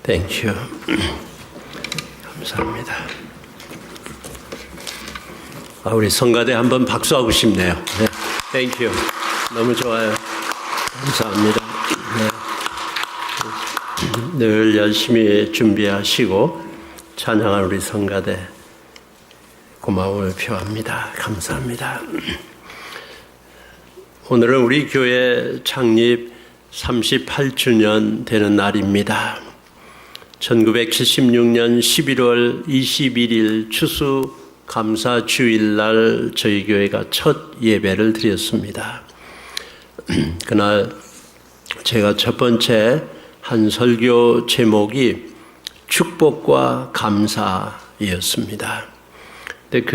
땡큐. 감사합니다. 우리 성가대 한번 박수하고 싶네요. 네. 땡큐. 너무 좋아요. 감사합니다. 네. 늘 열심히 준비하시고 찬양한 우리 성가대 고마움을 표합니다. 감사합니다. 오늘은 우리 교회 창립 38주년 되는 날입니다. 1976년 11월 21일 추수감사 주일날 저희 교회가 첫 예배를 드렸습니다. 그날 제가 첫 번째 한 설교 제목이 축복과 감사였습니다. 근데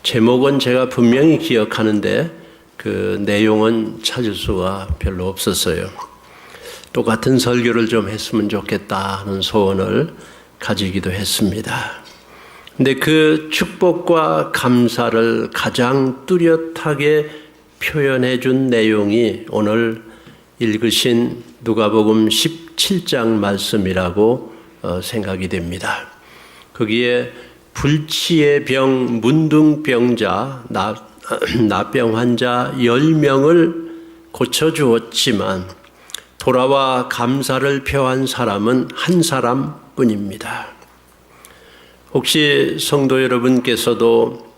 제목은 제가 분명히 기억하는데 그 내용은 찾을 수가 별로 없었어요. 똑같은 설교를 좀 했으면 좋겠다 하는 소원을 가지기도 했습니다. 근데 그 축복과 감사를 가장 뚜렷하게 표현해 준 내용이 오늘 읽으신 누가복음 17장 말씀이라고 생각이 됩니다. 거기에 불치의 병, 문둥병자, 나병 환자 10명을 고쳐주었지만 돌아와 감사를 표한 사람은 한 사람뿐입니다. 혹시 성도 여러분께서도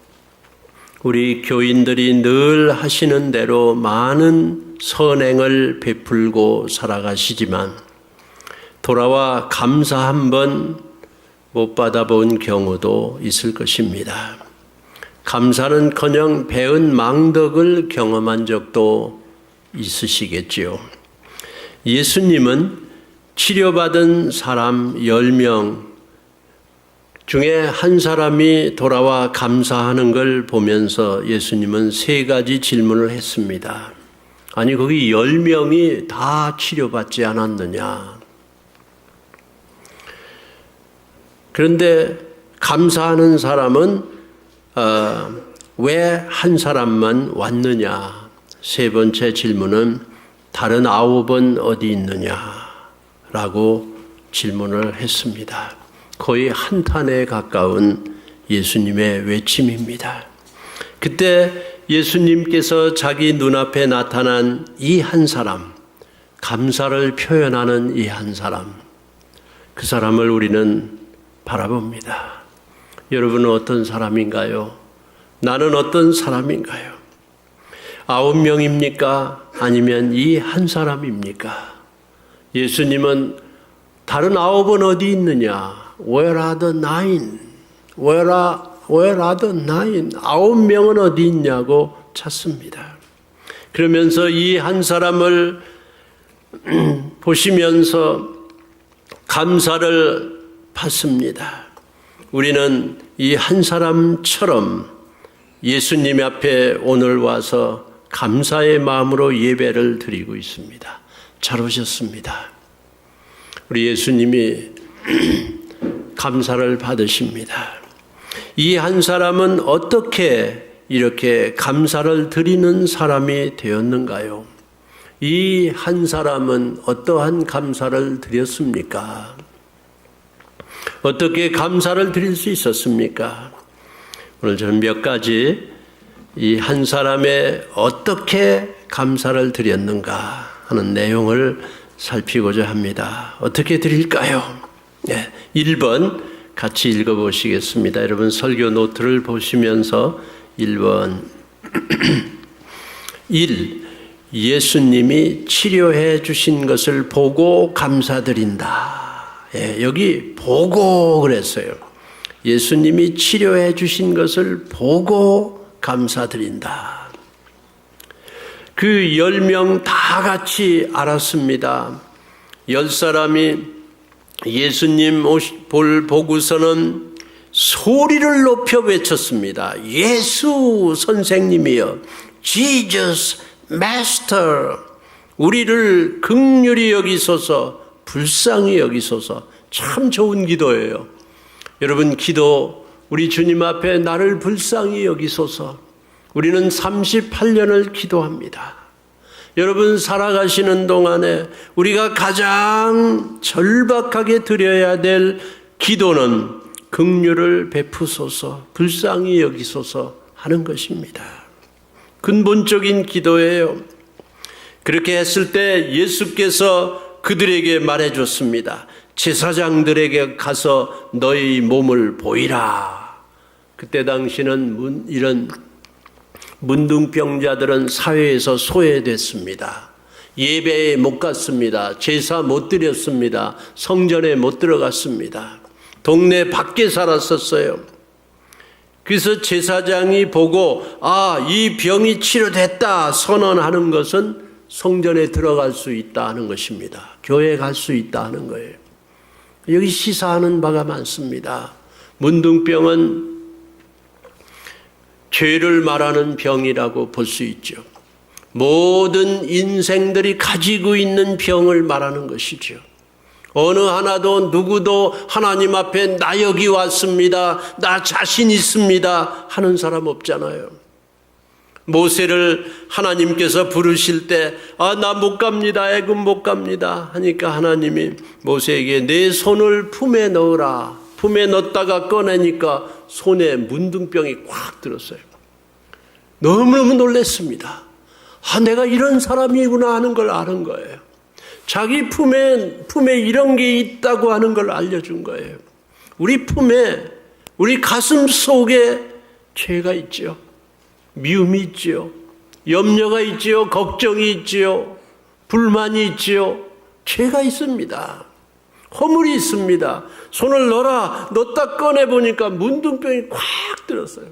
우리 교인들이 늘 하시는 대로 많은 선행을 베풀고 살아가시지만 돌아와 감사 한번 못 받아본 경우도 있을 것입니다. 감사는커녕 배은 망덕을 경험한 적도 있으시겠지요. 예수님은 치료받은 사람 10명 중에 한 사람이 돌아와 감사하는 걸 보면서 예수님은 3가지 질문을 했습니다. 아니, 거기 10명이 다 치료받지 않았느냐? 그런데 감사하는 사람은 왜 한 사람만 왔느냐? 3번째 질문은 다른 9은 어디 있느냐라고 질문을 했습니다. 거의 한탄에 가까운 예수님의 외침입니다. 그때 예수님께서 자기 눈앞에 나타난 이 한 사람, 감사를 표현하는 이 한 사람, 그 사람을 우리는 바라봅니다. 여러분은 어떤 사람인가요? 나는 어떤 사람인가요? 9명입니까? 아니면 이 한 사람입니까? 예수님은 다른 9은 어디 있느냐? Where are the 9? Where are the 9? 9명은 어디 있냐고 찾습니다. 그러면서 이 한 사람을 보시면서 감사를 받습니다. 우리는 이 한 사람처럼 예수님 앞에 오늘 와서 감사의 마음으로 예배를 드리고 있습니다. 잘 오셨습니다. 우리 예수님이 감사를 받으십니다. 이 한 사람은 어떻게 이렇게 감사를 드리는 사람이 되었는가요? 이 한 사람은 어떠한 감사를 드렸습니까? 어떻게 감사를 드릴 수 있었습니까? 오늘 저는 몇 가지 이 한 사람의 어떻게 감사를 드렸는가 하는 내용을 살피고자 합니다. 어떻게 드릴까요? 네, 1번 같이 읽어보시겠습니다. 여러분 설교 노트를 보시면서 1번 1. 예수님이 치료해 주신 것을 보고 감사드린다. 예, 여기 보고 그랬어요. 예수님이 치료해 주신 것을 보고 감사드린다. 그 10명 다 같이 알았습니다. 10사람이 예수님 보고서는 소리를 높여 외쳤습니다. 예수 선생님이여, Jesus Master, 우리를 긍휼히 여기소서, 불쌍히 여기소서. 참 좋은 기도예요. 여러분, 기도, 우리 주님 앞에 나를 불쌍히 여기소서. 우리는 38년을 기도합니다. 여러분 살아가시는 동안에 우리가 가장 절박하게 드려야 될 기도는 긍휼을 베푸소서, 불쌍히 여기소서 하는 것입니다. 근본적인 기도예요. 그렇게 했을 때 예수께서 그들에게 말해줬습니다. 제사장들에게 가서 너희 몸을 보이라. 그때 당시는 이런 문둥병자들은 사회에서 소외됐습니다. 예배에 못 갔습니다. 제사 못 드렸습니다. 성전에 못 들어갔습니다. 동네 밖에 살았었어요. 그래서 제사장이 보고 이 병이 치료됐다 선언하는 것은 성전에 들어갈 수 있다 하는 것입니다. 교회에 갈 수 있다 하는 거예요. 여기 시사하는 바가 많습니다. 문둥병은 죄를 말하는 병이라고 볼 수 있죠. 모든 인생들이 가지고 있는 병을 말하는 것이죠. 어느 하나도 누구도 하나님 앞에 나 여기 왔습니다, 나 자신 있습니다 하는 사람 없잖아요. 모세를 하나님께서 부르실 때 나 못 갑니다, 애굽 못 갑니다 하니까 하나님이 모세에게 내 손을 품에 넣으라. 품에 넣었다가 꺼내니까 손에 문둥병이 꽉 들었어요. 너무너무 놀랐습니다. 내가 이런 사람이구나 하는 걸 아는 거예요. 자기 품에 이런 게 있다고 하는 걸 알려준 거예요. 우리 품에, 우리 가슴 속에 죄가 있죠. 미움이 있죠. 염려가 있죠. 걱정이 있죠. 불만이 있죠. 죄가 있습니다. 허물이 있습니다. 손을 넣었다 꺼내보니까 문둥병이 꽉 들었어요.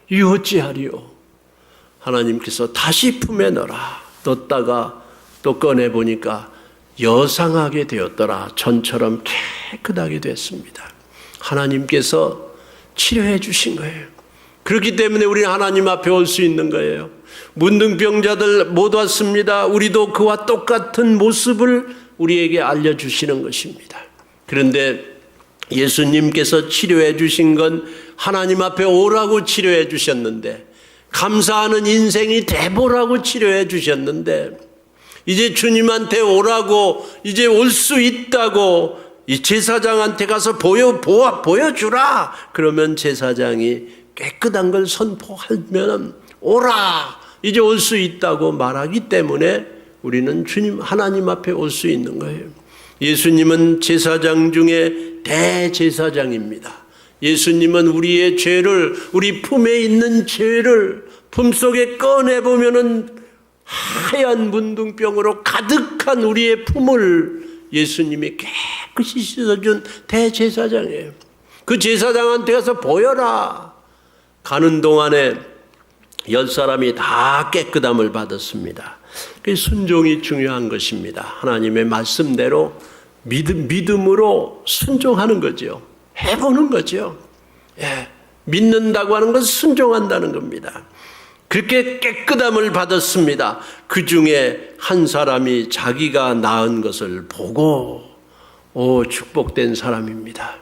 이 어찌하리요? 하나님께서 다시 품에 넣었다가 또 꺼내보니까 여상하게 되었더라. 전처럼 깨끗하게 됐습니다. 하나님께서 치료해 주신 거예요. 그렇기 때문에 우리는 하나님 앞에 올 수 있는 거예요. 문둥병자들 못 왔습니다. 우리도 그와 똑같은 모습을 우리에게 알려주시는 것입니다. 그런데 예수님께서 치료해 주신 건 하나님 앞에 오라고 치료해 주셨는데, 감사하는 인생이 돼보라고 치료해 주셨는데, 이제 주님한테 오라고, 이제 올 수 있다고 이 제사장한테 가서 보여주라. 그러면 제사장이 깨끗한 걸 선포하면 오라, 이제 올 수 있다고 말하기 때문에 우리는 하나님 앞에 올 수 있는 거예요. 예수님은 제사장 중에 대제사장입니다. 예수님은 우리의 죄를, 우리 품에 있는 죄를 품속에 꺼내보면은 하얀 문둥병으로 가득한 우리의 품을 예수님이 깨끗이 씻어준 대제사장이에요. 그 제사장한테 가서 보여라. 가는 동안에 10사람이 다 깨끗함을 받았습니다. 그 순종이 중요한 것입니다. 하나님의 말씀대로 믿음으로 순종하는 거죠. 해보는 거죠. 믿는다고 하는 것은 순종한다는 겁니다. 그렇게 깨끗함을 받았습니다. 그 중에 한 사람이 자기가 낳은 것을 보고 축복된 사람입니다.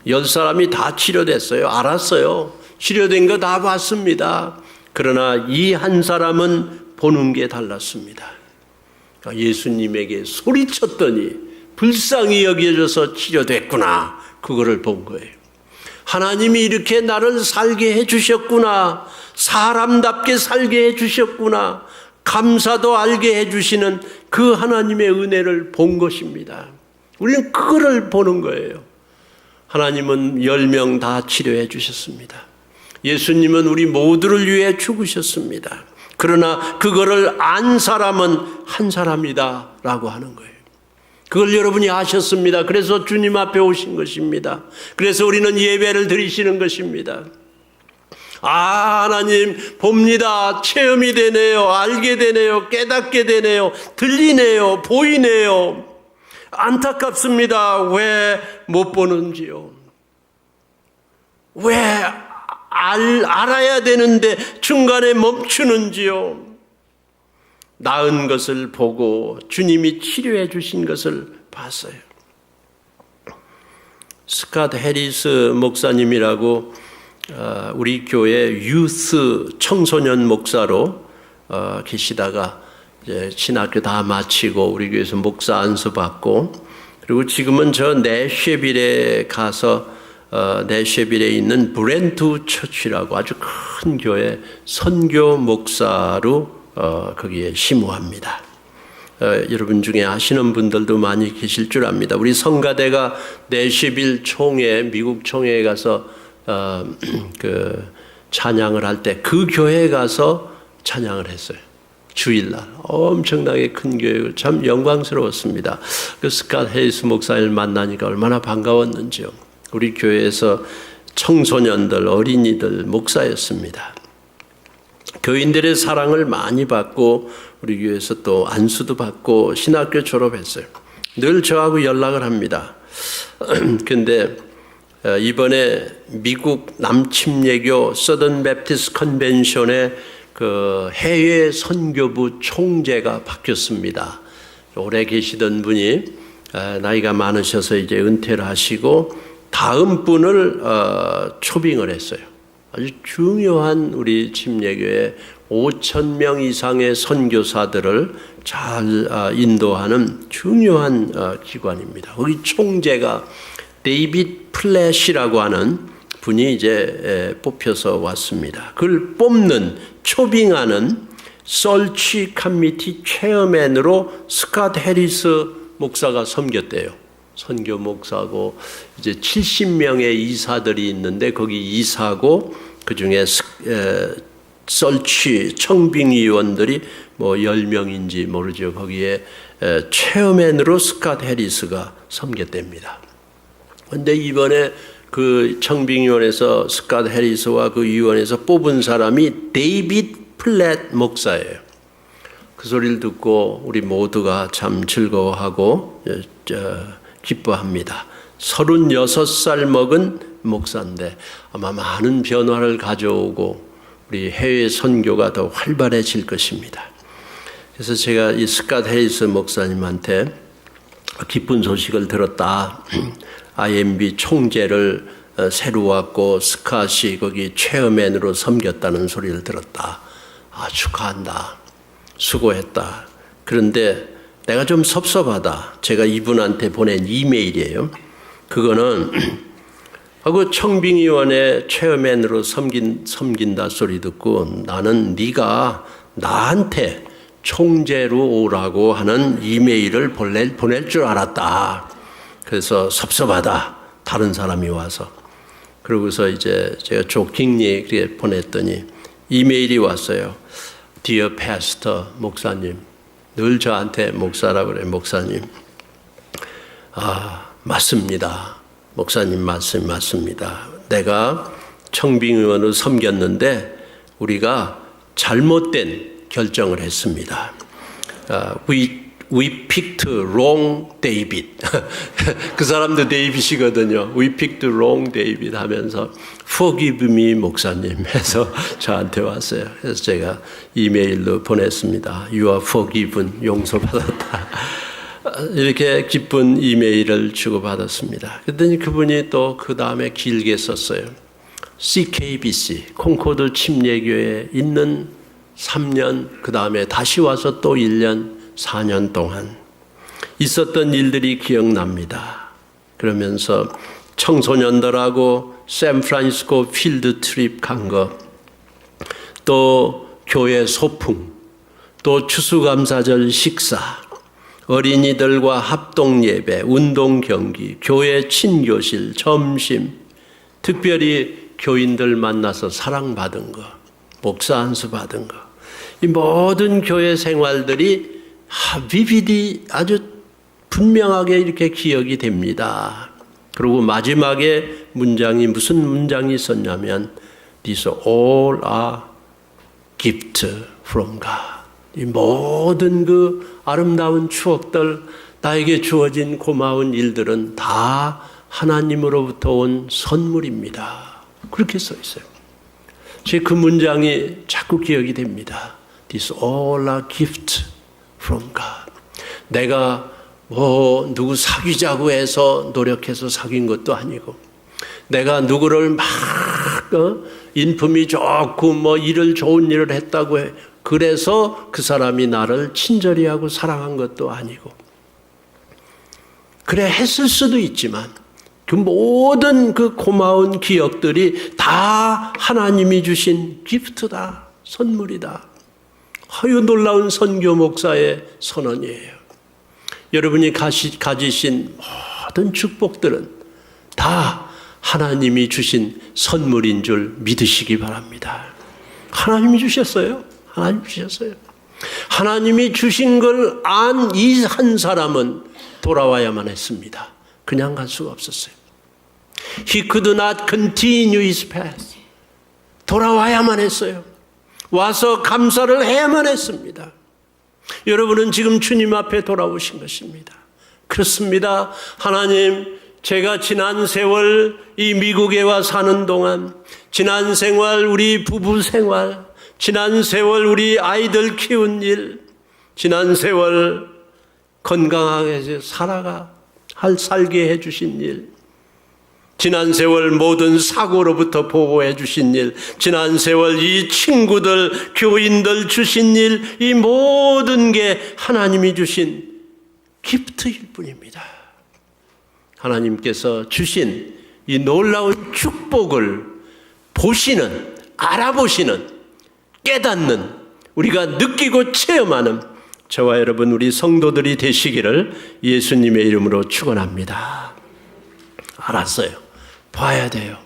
10사람이 다 치료됐어요. 알았어요. 치료된 거 다 봤습니다. 그러나 이 한 사람은 보는 게 달랐습니다. 예수님에게 소리쳤더니 불쌍히 여겨져서 치료됐구나. 그거를 본 거예요. 하나님이 이렇게 나를 살게 해주셨구나. 사람답게 살게 해주셨구나. 감사도 알게 해주시는 그 하나님의 은혜를 본 것입니다. 우리는 그거를 보는 거예요. 하나님은 10명 다 치료해 주셨습니다. 예수님은 우리 모두를 위해 죽으셨습니다. 그러나 그거를 안 사람은 한 사람이다 라고 하는 거예요. 그걸 여러분이 아셨습니다. 그래서 주님 앞에 오신 것입니다. 그래서 우리는 예배를 드리시는 것입니다. 하나님 봅니다. 체험이 되네요. 알게 되네요. 깨닫게 되네요. 들리네요. 보이네요. 안타깝습니다. 왜 못 보는지요? 왜 알아야 되는데 중간에 멈추는지요? 나은 것을 보고 주님이 치료해 주신 것을 봤어요. 스캇 해리스 목사님이라고 우리 교회 유스 청소년 목사로 계시다가 이제 신학교 다 마치고 우리 교회에서 목사 안수 받고, 그리고 지금은 저 내쉐빌에 가서 내쉐빌에 있는 브렌트 처치라고 아주 큰 교회 선교 목사로 거기에 심호합니다. 여러분 중에 아시는 분들도 많이 계실 줄 압니다. 우리 성가대가 내쉐빌 총회, 미국 총회에 가서 그 찬양을 할 때 그 교회에 가서 찬양을 했어요. 주일날 엄청나게 큰 교회, 참 영광스러웠습니다. 그 스캇 헤이스 목사님을 만나니까 얼마나 반가웠는지요. 우리 교회에서 청소년들, 어린이들 목사였습니다. 교인들의 사랑을 많이 받고 우리 교회에서 또 안수도 받고 신학교 졸업했어요. 늘 저하고 연락을 합니다. 근데 이번에 미국 남침례교 서던 베프티스트 컨벤션의 그 해외 선교부 총재가 바뀌었습니다. 오래 계시던 분이 나이가 많으셔서 이제 은퇴를 하시고 다음 분을 초빙을 했어요. 아주 중요한 우리 침례교회 5,000명 이상의 선교사들을 잘 인도하는 중요한 기관입니다. 거기 총재가 데이빗 플랫이라고 하는 분이 이제 뽑혀서 왔습니다. 그걸 뽑는, 초빙하는 설치 커미티 체어맨으로 스캇 해리스 목사가 섬겼대요. 선교 목사고 이제 70명의 이사들이 있는데 거기 이사고 그중에 설치 청빙위원들이 뭐 10명인지 모르죠. 거기에 체어맨으로 스캇 해리스가 섬겼답니다. 그런데 이번에 그 청빙위원회에서 스캇 해리스와 그 위원회에서 뽑은 사람이 데이빗 플랫 목사예요. 그 소리를 듣고 우리 모두가 참 즐거워하고 기뻐합니다. 36살 먹은 목사인데 아마 많은 변화를 가져오고 우리 해외 선교가 더 활발해질 것입니다. 그래서 제가 이 스캇 해리스 목사님한테 기쁜 소식을 들었다. IMB 총재를 새로 왔고 스캇이 거기 체어맨으로 섬겼다는 소리를 들었다. 축하한다. 수고했다. 그런데 내가 좀 섭섭하다. 제가 이분한테 보낸 이메일이에요. 그거는 그 청빙위원회 체어맨으로 섬긴다 소리 듣고 나는 네가 나한테 총재로 오라고 하는 이메일을 보낼 줄 알았다. 그래서 섭섭하다. 다른 사람이 와서. 그러고서 이제 제가 조깅리 그렇게 보냈더니 이메일이 왔어요. Dear Pastor, 목사님. 늘 저한테 목사라고 그래요. 목사님. 맞습니다. 목사님 말씀 맞습니다. 내가 청빙위원으로 섬겼는데 우리가 잘못된 결정을 했습니다. We picked wrong David. 그 사람도 데이빗이거든요. We picked wrong David 하면서 Forgive me 목사님 해서 저한테 왔어요. 그래서 제가 이메일로 보냈습니다. You are forgiven. 용서받았다. 이렇게 기쁜 이메일을 주고받았습니다. 그랬더니 그분이 또 그 다음에 길게 썼어요. CKBC 콩코드 침례교회에 있는 3년 그 다음에 다시 와서 또 1년 4년 동안 있었던 일들이 기억납니다. 그러면서 청소년들하고 샌프란시스코 필드 트립 간 거, 또 교회 소풍, 또 추수감사절 식사, 어린이들과 합동 예배, 운동 경기, 교회 친교실, 점심, 특별히 교인들 만나서 사랑받은 거, 목사 안수 받은 거, 이 모든 교회 생활들이 비비디 아주 분명하게 이렇게 기억이 됩니다. 그리고 마지막에 문장이 무슨 문장이 있었냐면 These all are gift from God. 이 모든 그 아름다운 추억들, 나에게 주어진 고마운 일들은 다 하나님으로부터 온 선물입니다. 그렇게 써 있어요. 제 그 문장이 자꾸 기억이 됩니다. These all are gift from God. 내가 누구 사귀자고 해서 노력해서 사귄 것도 아니고, 내가 누구를 막 인품이 좋고 일을 좋은 일을 했다고 그래서 그 사람이 나를 친절히 하고 사랑한 것도 아니고, 그래 했을 수도 있지만 그 모든 그 고마운 기억들이 다 하나님이 주신 기프트다, 선물이다. 아유, 놀라운 선교 목사의 선언이에요. 여러분이 가지신 모든 축복들은 다 하나님이 주신 선물인 줄 믿으시기 바랍니다. 하나님이 주셨어요. 하나님이 주셨어요. 하나님이 주신 걸 안 이 한 사람은 돌아와야만 했습니다. 그냥 갈 수가 없었어요. He could not continue his path. 돌아와야만 했어요. 와서 감사를 해야만 했습니다. 여러분은 지금 주님 앞에 돌아오신 것입니다. 그렇습니다. 하나님, 제가 지난 세월 이 미국에 와 사는 동안, 지난 생활 우리 부부 생활, 지난 세월 우리 아이들 키운 일, 지난 세월 건강하게 살게 해주신 일, 지난 세월 모든 사고로부터 보호해 주신 일, 지난 세월 이 친구들, 교인들 주신 일, 이 모든 게 하나님이 주신 기프트일 뿐입니다. 하나님께서 주신 이 놀라운 축복을 보시는, 알아보시는, 깨닫는, 우리가 느끼고 체험하는 저와 여러분 우리 성도들이 되시기를 예수님의 이름으로 축원합니다. 알았어요. 봐야 돼요.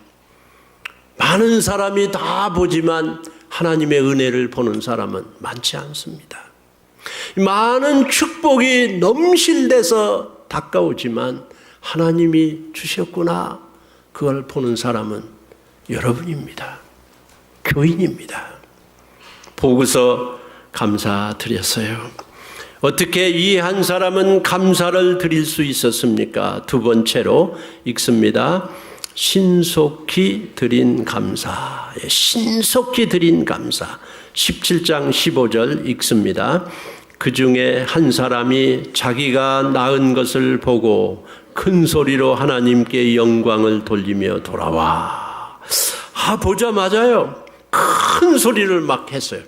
많은 사람이 다 보지만 하나님의 은혜를 보는 사람은 많지 않습니다. 많은 축복이 넘실대서 다가오지만 하나님이 주셨구나, 그걸 보는 사람은 여러분입니다. 교인입니다. 보고서 감사드렸어요. 어떻게 이 한 사람은 감사를 드릴 수 있었습니까? 두 번째로 읽습니다. 신속히 드린 감사. 신속히 드린 감사. 17장 15절 읽습니다. 그 중에 한 사람이 자기가 낳은 것을 보고 큰 소리로 하나님께 영광을 돌리며 돌아와. 보자마자요, 큰 소리를 막 했어요.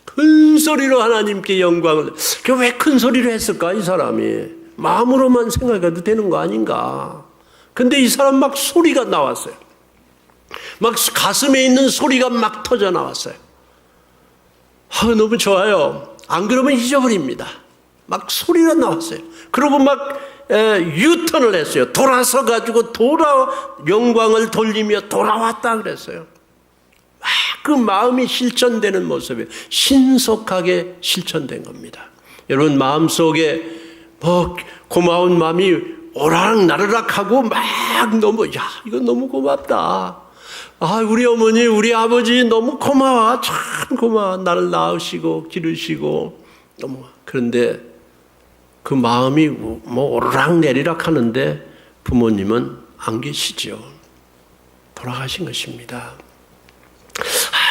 큰 소리로 하나님께 영광을. 왜 큰 소리로 했을까? 이 사람이 마음으로만 생각해도 되는 거 아닌가? 근데 이 사람 막 소리가 나왔어요. 막 가슴에 있는 소리가 막 터져 나왔어요. 너무 좋아요. 안 그러면 잊어버립니다. 막 소리가 나왔어요. 그리고 막 유턴을 했어요. 돌아서 가지고 영광을 돌리며 돌아왔다 그랬어요. 막 그 마음이 실천되는 모습에 신속하게 실천된 겁니다. 여러분 마음속에 고마운 마음이 오락나르락 하고 막 너무, 이거 너무 고맙다. 우리 어머니, 우리 아버지 너무 고마워. 참 고마워. 나를 낳으시고 기르시고. 그런데 그 마음이 오르락내리락 하는데 부모님은 안 계시죠. 돌아가신 것입니다.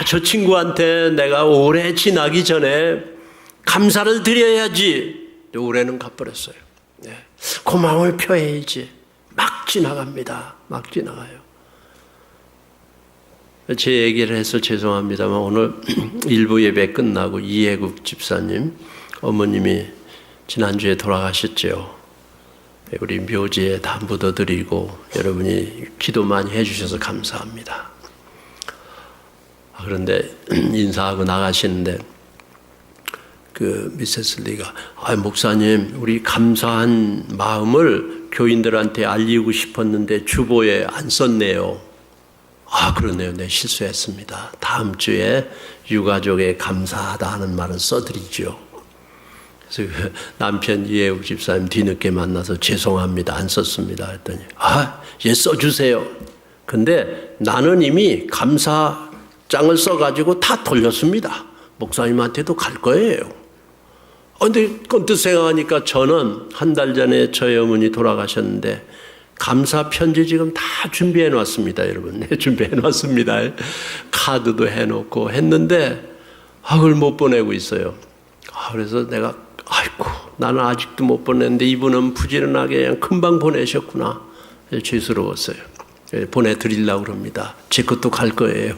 저 친구한테 내가 오래 지나기 전에 감사를 드려야지. 올해는 가버렸어요. 고마움을 표해야지. 막 지나갑니다. 막 지나가요. 제 얘기를 해서 죄송합니다만 오늘 일부 예배 끝나고 이해국 집사님 어머님이 지난주에 돌아가셨죠. 우리 묘지에 다 묻어드리고 여러분이 기도 많이 해주셔서 감사합니다. 그런데 인사하고 나가시는데 미세스 리가 목사님, 우리 감사한 마음을 교인들한테 알리고 싶었는데 주보에 안 썼네요. 그러네요. 네, 실수했습니다. 다음 주에 유가족에 감사하다 하는 말은 써드리죠. 그래서 남편 이해욱 집사님 뒤늦게 만나서 죄송합니다. 안 썼습니다. 했더니 예, 써주세요. 근데 나는 이미 감사장을 써가지고 다 돌렸습니다. 목사님한테도 갈 거예요. 근데 언뜻 생각하니까 저는 한 달 전에 저희 어머니 돌아가셨는데 감사 편지 지금 다 준비해 놨습니다, 여러분. 네, 준비해 놨습니다. 카드도 해놓고 했는데 그걸 못 보내고 있어요. 그래서 내가 나는 아직도 못 보냈는데 이분은 부지런하게 그냥 금방 보내셨구나. 죄스러웠어요. 보내드리려고 그럽니다. 제 것도 갈 거예요.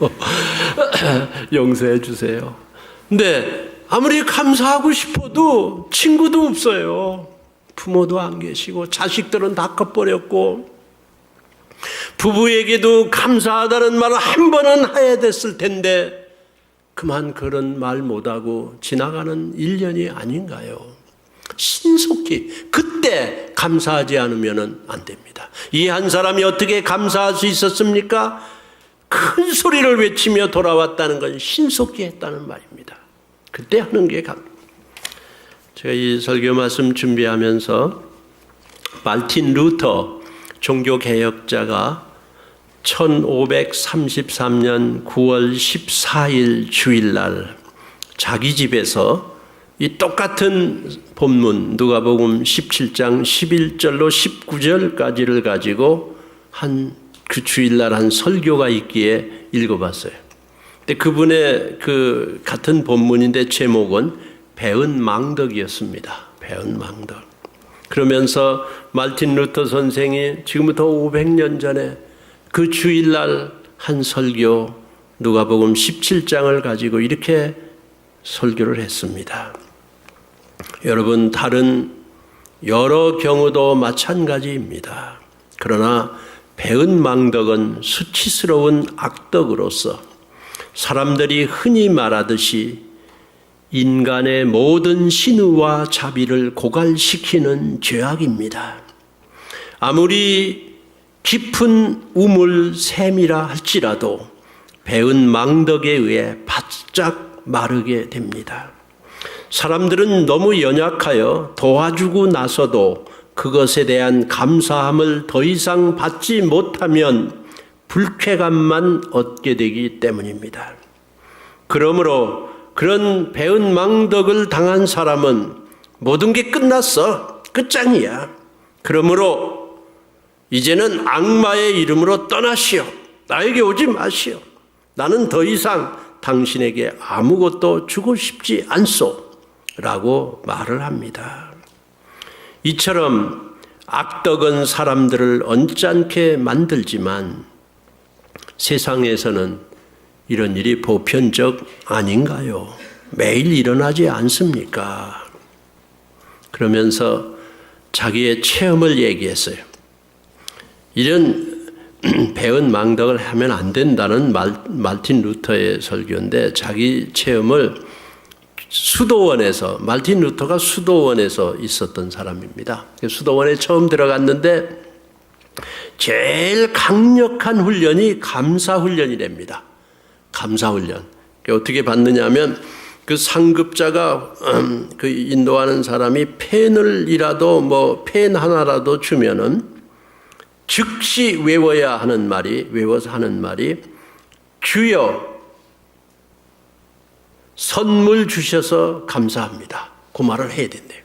용서해 주세요. 근데 아무리 감사하고 싶어도 친구도 없어요. 부모도 안 계시고 자식들은 다 커버렸고, 부부에게도 감사하다는 말을 한 번은 해야 됐을 텐데 그만 그런 말 못하고 지나가는 1년이 아닌가요? 신속히 그때 감사하지 않으면 안 됩니다. 이 한 사람이 어떻게 감사할 수 있었습니까? 큰 소리를 외치며 돌아왔다는 건 신속히 했다는 말입니다. 그때 하는 게 제가 이 설교 말씀 준비하면서 말틴 루터 종교개혁자가 1533년 9월 14일 주일날 자기 집에서 이 똑같은 본문 누가복음 17장 11절로 19절까지를 가지고 그 주일날 한 설교가 있기에 읽어봤어요. 근데 그분의 그 같은 본문인데 제목은 배은 망덕이었습니다. 배은 망덕. 그러면서 말틴 루터 선생이 지금부터 500년 전에 그 주일날 한 설교 누가복음 17장을 가지고 이렇게 설교를 했습니다. 여러분, 다른 여러 경우도 마찬가지입니다. 그러나 배은 망덕은 수치스러운 악덕으로서 사람들이 흔히 말하듯이 인간의 모든 신의와 자비를 고갈시키는 죄악입니다. 아무리 깊은 우물샘이라 할지라도 배은 망덕에 의해 바짝 마르게 됩니다. 사람들은 너무 연약하여 도와주고 나서도 그것에 대한 감사함을 더 이상 받지 못하면 불쾌감만 얻게 되기 때문입니다. 그러므로 그런 배은 망덕을 당한 사람은 모든 게 끝났어. 끝장이야. 그러므로 이제는 악마의 이름으로 떠나시오. 나에게 오지 마시오. 나는 더 이상 당신에게 아무것도 주고 싶지 않소. 라고 말을 합니다. 이처럼 악덕은 사람들을 언짢게 만들지만 세상에서는 이런 일이 보편적 아닌가요? 매일 일어나지 않습니까? 그러면서 자기의 체험을 얘기했어요. 이런 배은 망덕을 하면 안 된다는 말틴 루터의 설교인데 자기 체험을 수도원에서, 말틴 루터가 수도원에서 있었던 사람입니다. 수도원에 처음 들어갔는데 제일 강력한 훈련이 감사훈련이랍니다. 감사훈련. 어떻게 받느냐 하면 그 상급자가 그 인도하는 사람이 펜을 펜 하나라도 주면은 즉시 외워서 하는 말이 주여 선물 주셔서 감사합니다. 그 말을 해야 된대요.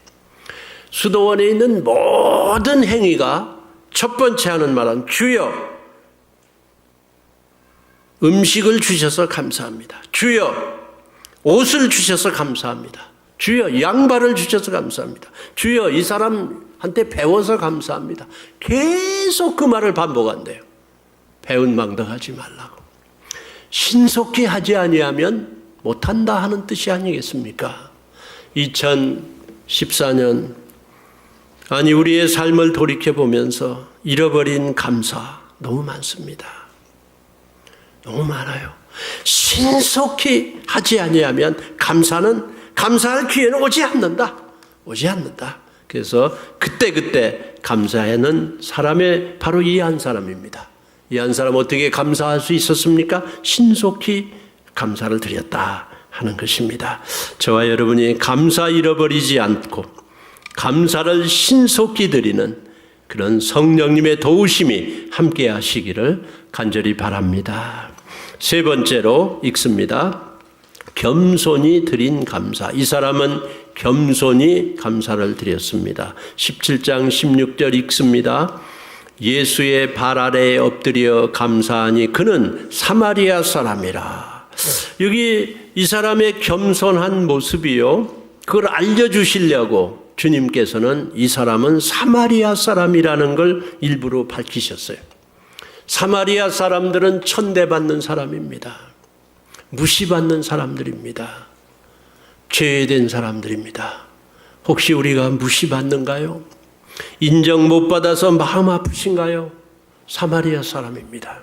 수도원에 있는 모든 행위가 첫 번째 하는 말은 주여 음식을 주셔서 감사합니다. 주여 옷을 주셔서 감사합니다. 주여 양발을 주셔서 감사합니다. 주여 이 사람한테 배워서 감사합니다. 계속 그 말을 반복한대요. 배은 망덕하지 말라고. 신속히 하지 아니하면 못한다 하는 뜻이 아니겠습니까? 2014년 우리의 삶을 돌이켜보면서 잃어버린 감사 너무 많습니다. 너무 많아요. 신속히 하지 아니하면 감사할 기회는 오지 않는다. 그래서 그때 감사하는 사람의 바로 이 한 사람입니다. 이 한 사람 어떻게 감사할 수 있었습니까? 신속히 감사를 드렸다 하는 것입니다. 저와 여러분이 감사 잃어버리지 않고 감사를 신속히 드리는 그런 성령님의 도우심이 함께 하시기를 간절히 바랍니다. 세 번째로 읽습니다. 겸손히 드린 감사. 이 사람은 겸손히 감사를 드렸습니다. 17장 16절 읽습니다. 예수의 발 아래에 엎드려 감사하니 그는 사마리아 사람이라. 여기 이 사람의 겸손한 모습이요, 그걸 알려주시려고 주님께서는 이 사람은 사마리아 사람이라는 걸 일부러 밝히셨어요. 사마리아 사람들은 천대받는 사람입니다. 무시받는 사람들입니다. 죄된 사람들입니다. 혹시 우리가 무시받는가요? 인정 못 받아서 마음 아프신가요? 사마리아 사람입니다.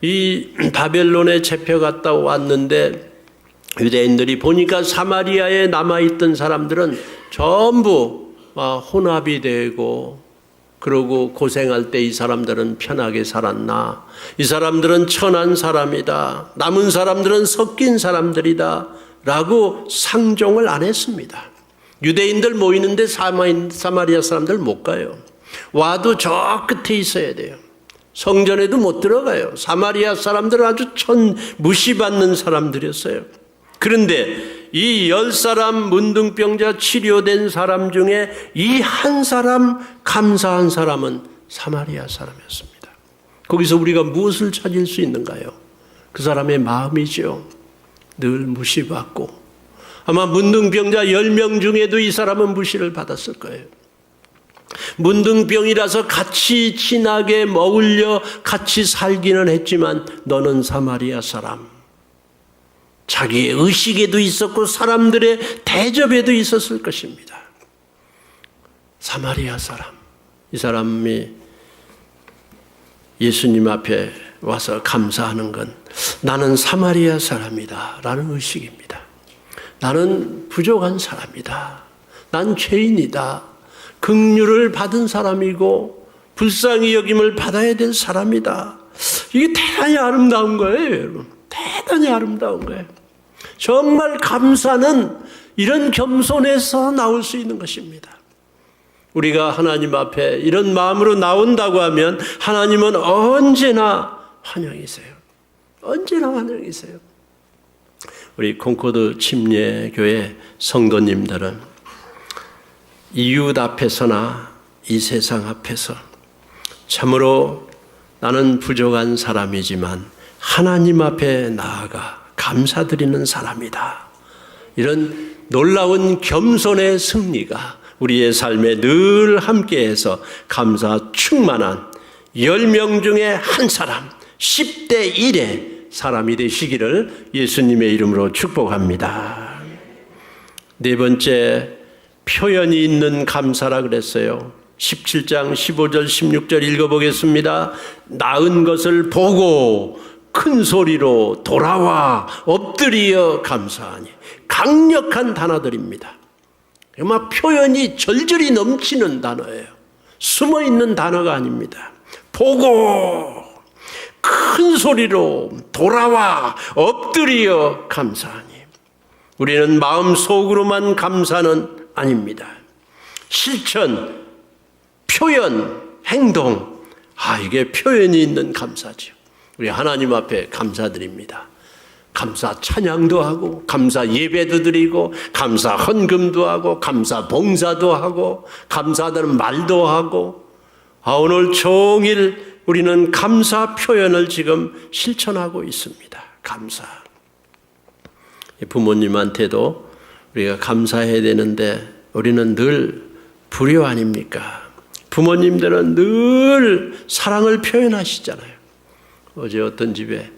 이 바벨론에 잡혀갔다 왔는데 유대인들이 보니까 사마리아에 남아있던 사람들은 전부 혼합이 되고, 그러고 고생할 때 이 사람들은 편하게 살았나, 이 사람들은 천한 사람이다, 남은 사람들은 섞인 사람들이다 라고 상종을 안 했습니다. 유대인들 모이는데 사마리아 사람들 못 가요. 와도 저 끝에 있어야 돼요. 성전에도 못 들어가요. 사마리아 사람들은 아주 무시받는 사람들이었어요. 그런데 이 10사람 문둥병자 치료된 사람 중에 이 한 사람, 감사한 사람은 사마리아 사람이었습니다. 거기서 우리가 무엇을 찾을 수 있는가요? 그 사람의 마음이죠. 늘 무시받고, 아마 문둥병자 10명 중에도 이 사람은 무시를 받았을 거예요. 문둥병이라서 같이 친하게 머물려 같이 살기는 했지만 너는 사마리아 사람. 자기의 의식에도 있었고 사람들의 대접에도 있었을 것입니다. 사마리아 사람. 이 사람이 예수님 앞에 와서 감사하는 건 나는 사마리아 사람이다 라는 의식입니다. 나는 부족한 사람이다. 난 죄인이다. 긍휼을 받은 사람이고 불쌍히 여김을 받아야 될 사람이다. 이게 대단히 아름다운 거예요, 여러분. 대단히 아름다운 거예요. 정말 감사는 이런 겸손에서 나올 수 있는 것입니다. 우리가 하나님 앞에 이런 마음으로 나온다고 하면 하나님은 언제나 환영이세요. 언제나 환영이세요. 우리 콩코드 침례교회 성도님들은 이웃 앞에서나 이 세상 앞에서 참으로 나는 부족한 사람이지만 하나님 앞에 나아가 감사드리는 사람이다. 이런 놀라운 겸손의 승리가 우리의 삶에 늘 함께해서 감사 충만한 10명 중에 한 사람, 10대 1의 사람이 되시기를 예수님의 이름으로 축복합니다. 네 번째, 표현이 있는 감사라 그랬어요. 17장 15절 16절 읽어보겠습니다. 나은 것을 보고 큰 소리로 돌아와 엎드리어 감사하니. 강력한 단어들입니다. 막 표현이 절절히 넘치는 단어예요. 숨어있는 단어가 아닙니다. 보고 큰 소리로 돌아와 엎드리어 감사하니. 우리는 마음속으로만 감사는 아닙니다. 실천, 표현, 행동, 이게 표현이 있는 감사죠. 우리 하나님 앞에 감사드립니다. 감사 찬양도 하고, 감사 예배도 드리고, 감사 헌금도 하고, 감사 봉사도 하고, 감사하다는 말도 하고, 오늘 종일 우리는 감사 표현을 지금 실천하고 있습니다. 감사. 부모님한테도 우리가 감사해야 되는데 우리는 늘 불효 아닙니까? 부모님들은 늘 사랑을 표현하시잖아요. 어제 어떤 집에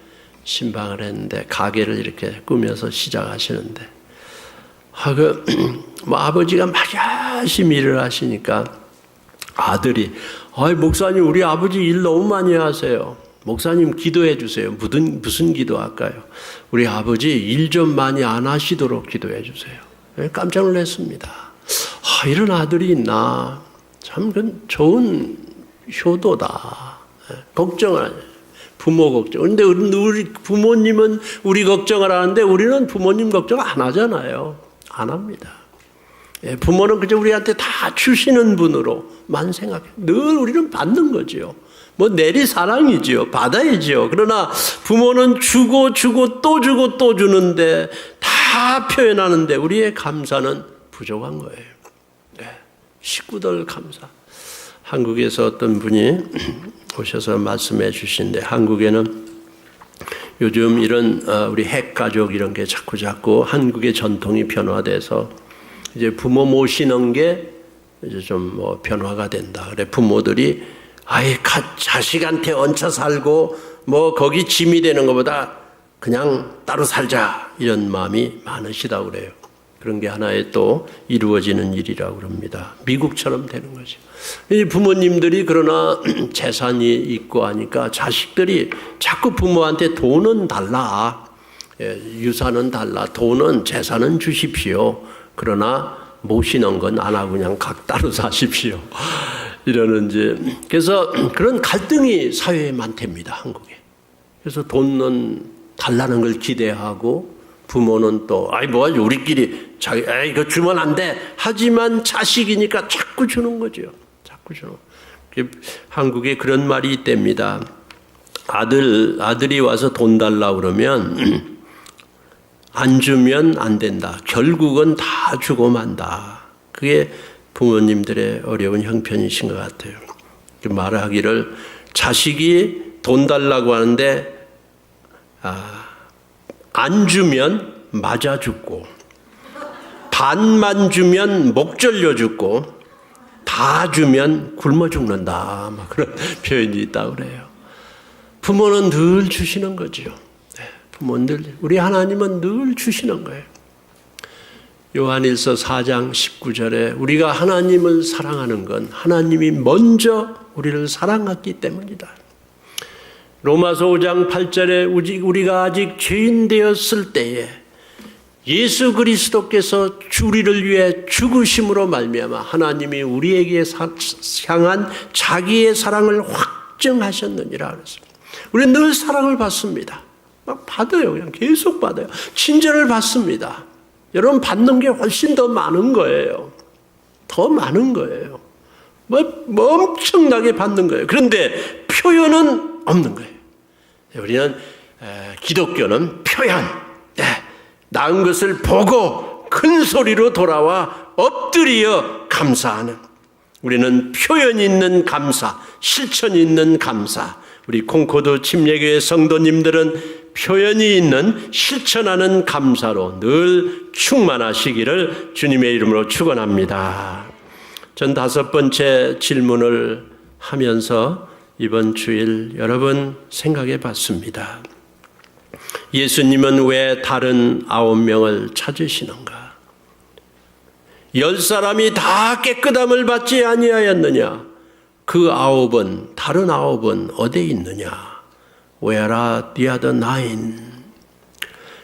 신방을 했는데 가게를 이렇게 꾸며서 시작하시는데 아버지가 막 열심히 일을 하시니까 아들이 목사님 우리 아버지 일 너무 많이 하세요. 목사님 기도해 주세요. 무슨 기도할까요? 우리 아버지 일 좀 많이 안 하시도록 기도해 주세요. 깜짝 놀랐습니다. 이런 아들이 있나. 참 좋은 효도다. 걱정을 하냐. 부모 걱정. 그런데 우리 부모님은 우리 걱정을 하는데 우리는 부모님 걱정 안 하잖아요. 안 합니다. 부모는 그저 우리한테 다 주시는 분으로만 생각해요. 늘 우리는 받는 거지요. 내리사랑이지요. 받아야지요. 그러나 부모는 주고 또 주고 또 주는데 다 표현하는데 우리의 감사는 부족한 거예요. 식구들 감사. 한국에서 어떤 분이 오셔서 말씀해 주신데 한국에는 요즘 이런 우리 핵가족 이런 게 자꾸 한국의 전통이 변화돼서 이제 부모 모시는 게 이제 좀 변화가 된다. 그래 부모들이 자식한테 얹혀 살고 거기 짐이 되는 것보다 그냥 따로 살자 이런 마음이 많으시다고 그래요. 그런 게 하나의 또 이루어지는 일이라고 그럽니다. 미국처럼 되는 거죠. 이 부모님들이 그러나 재산이 있고 하니까 자식들이 자꾸 부모한테 돈은 달라, 유산은 달라, 돈은 재산은 주십시오. 그러나 모시는 건 안 하고 그냥 각 따로 사십시오. 이러는 이제 그래서 그런 갈등이 사회에 많답니다, 한국에. 그래서 돈은 달라는 걸 기대하고 부모는 또 아이 뭐 우리끼리 자기 에이 이거 주면 안 돼. 하지만 자식이니까 자꾸 주는 거죠. 자꾸 주는. 한국에 그런 말이 있답니다. 아들이 와서 돈 달라 그러면 안 주면 안 된다. 결국은 다 주고 만다. 그게 부모님들의 어려운 형편이신 것 같아요. 말을 하기를 자식이 돈 달라고 하는데 안 주면 맞아 죽고 반만 주면 목 절려 죽고 다 주면 굶어 죽는다. 막 그런 표현이 있다고 그래요. 부모는 늘 주시는 거죠. 부모는 우리 하나님은 늘 주시는 거예요. 요한일서 4장 19절에 우리가 하나님을 사랑하는 건 하나님이 먼저 우리를 사랑했기 때문이다. 로마서 5장 8절에 우리가 아직 죄인 되었을 때에 예수 그리스도께서 우리를 위해 죽으심으로 말미암아 하나님이 우리에게 향한 자기의 사랑을 확증하셨느니라 그랬습니다. 우리는 늘 사랑을 받습니다. 막 받아요. 그냥 계속 받아요. 친절을 받습니다. 여러분 받는 게 훨씬 더 많은 거예요. 더 많은 거예요. 뭐 엄청나게 받는 거예요. 그런데 표현은 없는 거예요. 우리는 기독교는 표현, 나은 것을 보고 큰 소리로 돌아와 엎드려 감사하는, 우리는 표현 있는 감사, 실천 있는 감사. 우리 콩코드 침례교회 성도님들은 표현이 있는 실천하는 감사로 늘 충만하시기를 주님의 이름으로 축원합니다. 전 5번째 질문을 하면서 이번 주일 여러분 생각해 봤습니다. 예수님은 왜 다른 9명을 찾으시는가? 10사람이 다 깨끗함을 받지 아니하였느냐? 그 9은, 다른 9은 어디에 있느냐? Where are the other 9?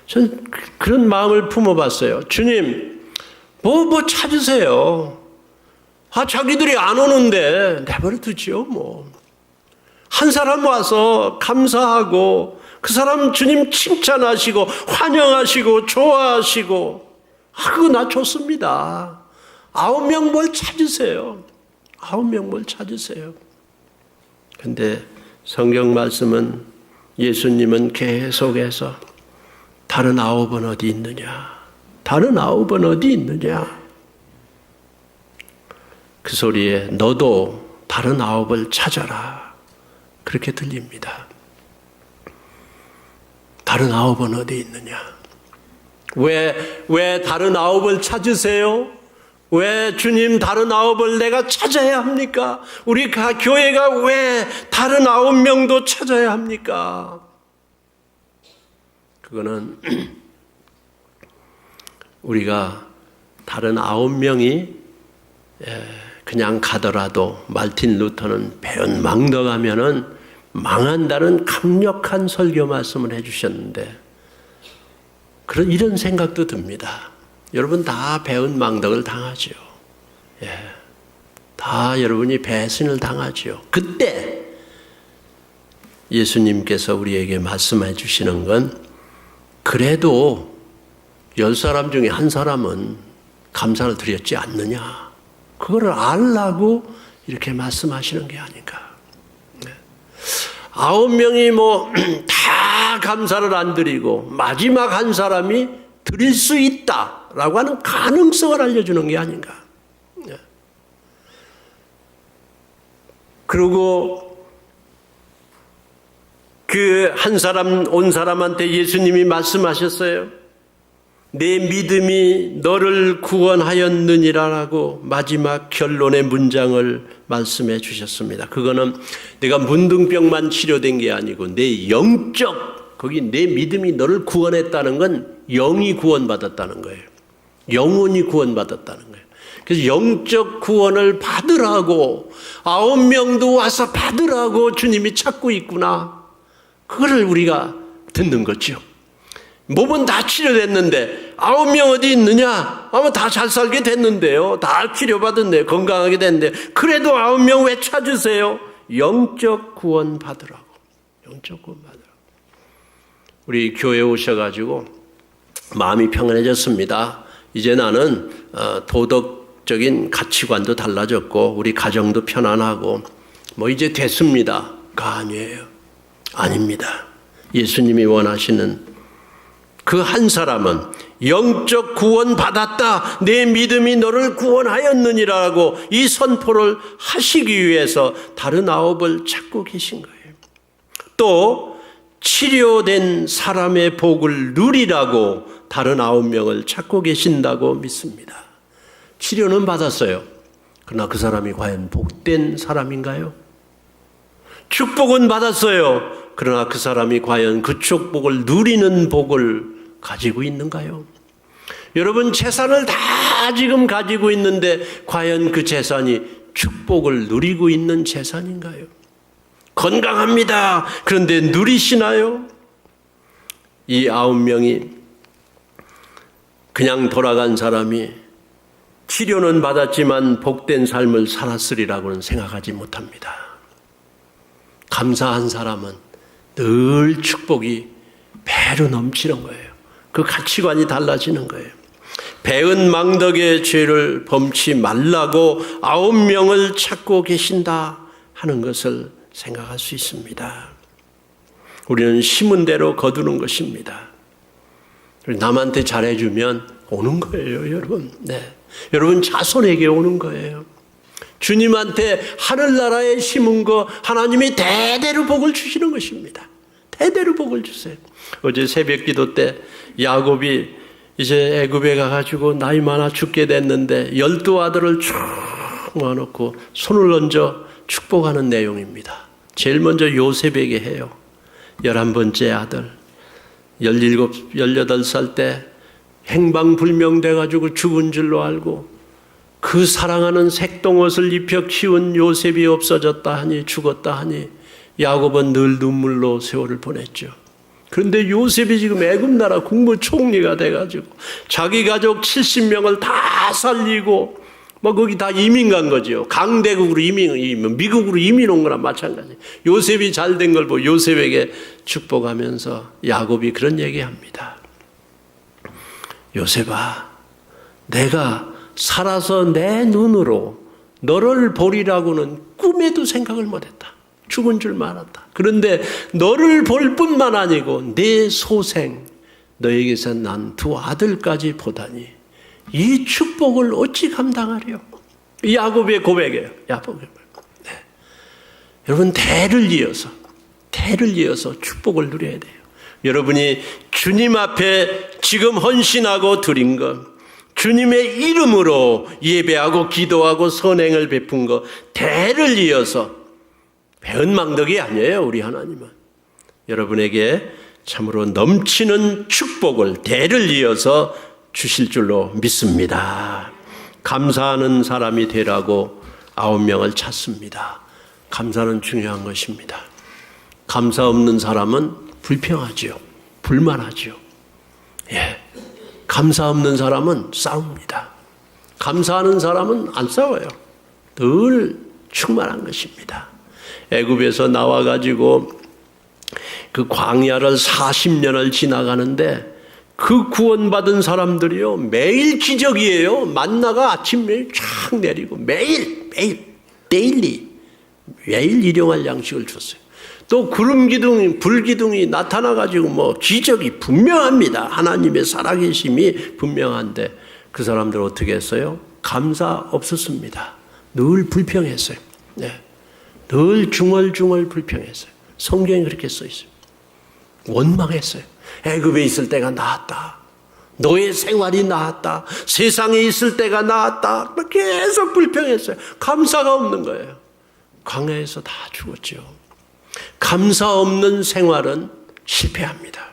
전 그런 마음을 품어봤어요. 주님, 뭐 찾으세요. 자기들이 안 오는데 내버려 두지요, 뭐. 한 사람 와서 감사하고 그 사람 주님 칭찬하시고 환영하시고 좋아하시고 그거 나 좋습니다. 9명 뭘 찾으세요. 9명 뭘 찾으세요. 근데 성경 말씀은 예수님은 계속해서 다른 9은 어디 있느냐? 다른 9은 어디 있느냐? 그 소리에 너도 다른 9을 찾아라. 그렇게 들립니다. 다른 9은 어디 있느냐? 왜 다른 9을 찾으세요? 왜 주님 다른 9을 내가 찾아야 합니까? 우리 교회가 왜 다른 9명도 찾아야 합니까? 그거는 우리가 다른 9명이 그냥 가더라도 말틴 루터는 배은망덕하면은 망한다는 강력한 설교 말씀을 해주셨는데 이런 생각도 듭니다. 여러분 다 배은망덕을 당하죠. 다 여러분이 배신을 당하죠. 그때 예수님께서 우리에게 말씀해 주시는 건 그래도 10사람 중에 한 사람은 감사를 드렸지 않느냐. 그거를 알라고 이렇게 말씀하시는 게 아닌가. 9명이 다 감사를 안 드리고 마지막 한 사람이 드릴 수 있다라고 하는 가능성을 알려주는 게 아닌가. 그리고 그 한 사람 온 사람한테 예수님이 말씀하셨어요. 내 믿음이 너를 구원하였느니라라고 마지막 결론의 문장을 말씀해 주셨습니다. 그거는 내가 문둥병만 치료된 게 아니고 내 영적, 거기 내 믿음이 너를 구원했다는 건 영이 구원받았다는 거예요. 영원히 구원받았다는 거예요. 그래서 영적 구원을 받으라고 9명도 와서 받으라고 주님이 찾고 있구나. 그거를 우리가 듣는 거죠. 몸은 다 치료됐는데 9명 어디 있느냐? 아마 다 잘 살게 됐는데요. 다 치료받았네요. 건강하게 됐는데 그래도 9명 왜 찾으세요? 영적 구원 받으라고. 영적 구원 받으라고. 우리 교회에 오셔가지고 마음이 평안해졌습니다. 이제 나는 도덕적인 가치관도 달라졌고 우리 가정도 편안하고 뭐 이제 됐습니다. 가 아니에요. 아닙니다. 예수님이 원하시는 그 한 사람은 영적 구원 받았다. 내 믿음이 너를 구원하였느니라고 이 선포를 하시기 위해서 다른 9을 찾고 계신 거예요. 또 치료된 사람의 복을 누리라고 다른 9명을 찾고 계신다고 믿습니다. 치료는 받았어요. 그러나 그 사람이 과연 복된 사람인가요? 축복은 받았어요. 그러나 그 사람이 과연 그 축복을 누리는 복을 가지고 있는가요? 여러분 재산을 다 지금 가지고 있는데 과연 그 재산이 축복을 누리고 있는 재산인가요? 건강합니다. 그런데 누리시나요? 이 9명이 그냥 돌아간 사람이 치료는 받았지만 복된 삶을 살았으리라고는 생각하지 못합니다. 감사한 사람은 늘 축복이 배로 넘치는 거예요. 그 가치관이 달라지는 거예요. 배은 망덕의 죄를 범치 말라고 9명을 찾고 계신다 하는 것을 생각할 수 있습니다. 우리는 심은 대로 거두는 것입니다. 남한테 잘해주면 오는 거예요, 여러분. 네. 여러분 자손에게 오는 거예요. 주님한테 하늘나라에 심은 거 하나님이 대대로 복을 주시는 것입니다. 대대로 복을 주세요. 어제 새벽 기도 때 야곱이 이제 애굽에 가가지고 나이 많아 죽게 됐는데 12아들을 쭉 모아놓고 손을 얹어 축복하는 내용입니다. 제일 먼저 요셉에게 해요. 11번째 아들 17, 18살 때 행방불명돼가지고 죽은 줄로 알고 그 사랑하는 색동옷을 입혀 키운 요셉이 없어졌다 하니 죽었다 하니 야곱은 늘 눈물로 세월을 보냈죠. 그런데 요셉이 지금 애굽 나라 국무총리가 돼가지고 자기 가족 70명을 다 살리고 뭐 거기 다 이민 간 거죠. 강대국으로 미국으로 이민 온 거랑 마찬가지. 요셉이 잘 된 걸 보고 요셉에게 축복하면서 야곱이 그런 얘기합니다. 요셉아, 내가 살아서 내 눈으로 너를 보리라고는 꿈에도 생각을 못했다. 죽은 줄만 알았다. 그런데 너를 볼 뿐만 아니고 내 소생, 너에게서 난 2아들까지 보다니 이 축복을 어찌 감당하려? 야곱의 고백이에요. 야곱의 고백. 네. 여러분 대를 이어서 축복을 누려야 돼요. 여러분이 주님 앞에 지금 헌신하고 드린 것, 주님의 이름으로 예배하고 기도하고 선행을 베푼 것, 대를 이어서 배은망덕이 아니에요. 우리 하나님은 여러분에게 참으로 넘치는 축복을 대를 이어서 주실 줄로 믿습니다. 감사하는 사람이 되라고 9명을 찾습니다. 감사는 중요한 것입니다. 감사 없는 사람은 불평하지요. 불만하지요. 예. 감사 없는 사람은 싸웁니다. 감사하는 사람은 안 싸워요. 늘 충만한 것입니다. 애굽에서 나와가지고 그 광야를 40년을 지나가는데 그 구원받은 사람들이요 매일 기적이에요. 만나가 아침 매일 쫙 내리고 매일 데일리 매일 일용할 양식을 줬어요. 또 구름 기둥이 불 기둥이 나타나가지고 뭐 기적이 분명합니다. 하나님의 살아계심이 분명한데 그 사람들 어떻게 했어요? 감사 없었습니다. 늘 불평했어요. 네. 늘 중얼중얼 불평했어요. 성경에 그렇게 써 있어요. 원망했어요. 애굽에 있을 때가 나았다. 너의 생활이 나았다. 세상에 있을 때가 나았다. 계속 불평했어요. 감사가 없는 거예요. 광야에서 다 죽었죠. 감사 없는 생활은 실패합니다.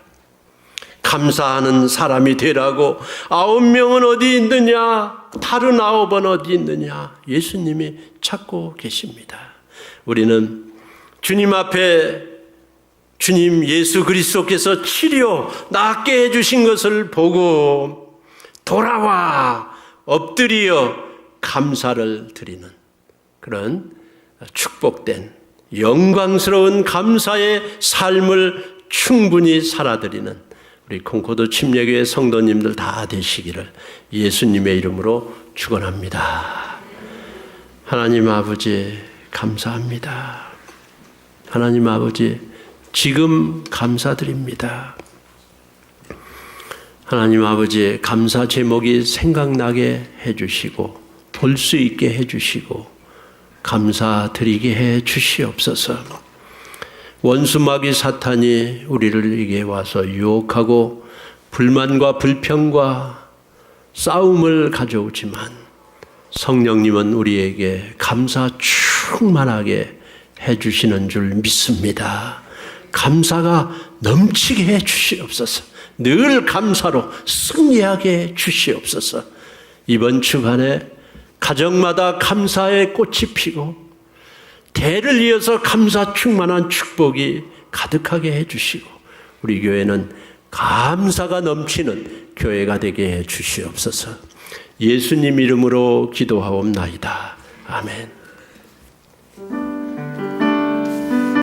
감사하는 사람이 되라고. 9명은 어디 있느냐? 다른 9은 어디 있느냐? 예수님이 찾고 계십니다. 우리는 주님 앞에 주님 예수 그리스도께서 치료 낫게 해주신 것을 보고 돌아와 엎드려 감사를 드리는 그런 축복된 영광스러운 감사의 삶을 충분히 살아드리는 우리 콩코드 침례교회 성도님들 다 되시기를 예수님의 이름으로 축원합니다. 하나님 아버지 감사합니다. 하나님 아버지 지금 감사드립니다. 하나님 아버지 감사 제목이 생각나게 해주시고 볼 수 있게 해주시고 감사드리게 해 주시옵소서. 원수마귀 사탄이 우리를 이게 와서 유혹하고 불만과 불평과 싸움을 가져오지만 성령님은 우리에게 감사 충만하게 해주시는 줄 믿습니다. 감사가 넘치게 해 주시옵소서. 늘 감사로 승리하게 해 주시옵소서. 이번 주간에 가정마다 감사의 꽃이 피고 대를 이어서 감사 충만한 축복이 가득하게 해주시고 우리 교회는 감사가 넘치는 교회가 되게 해 주시옵소서. 예수님 이름으로 기도하옵나이다. 아멘.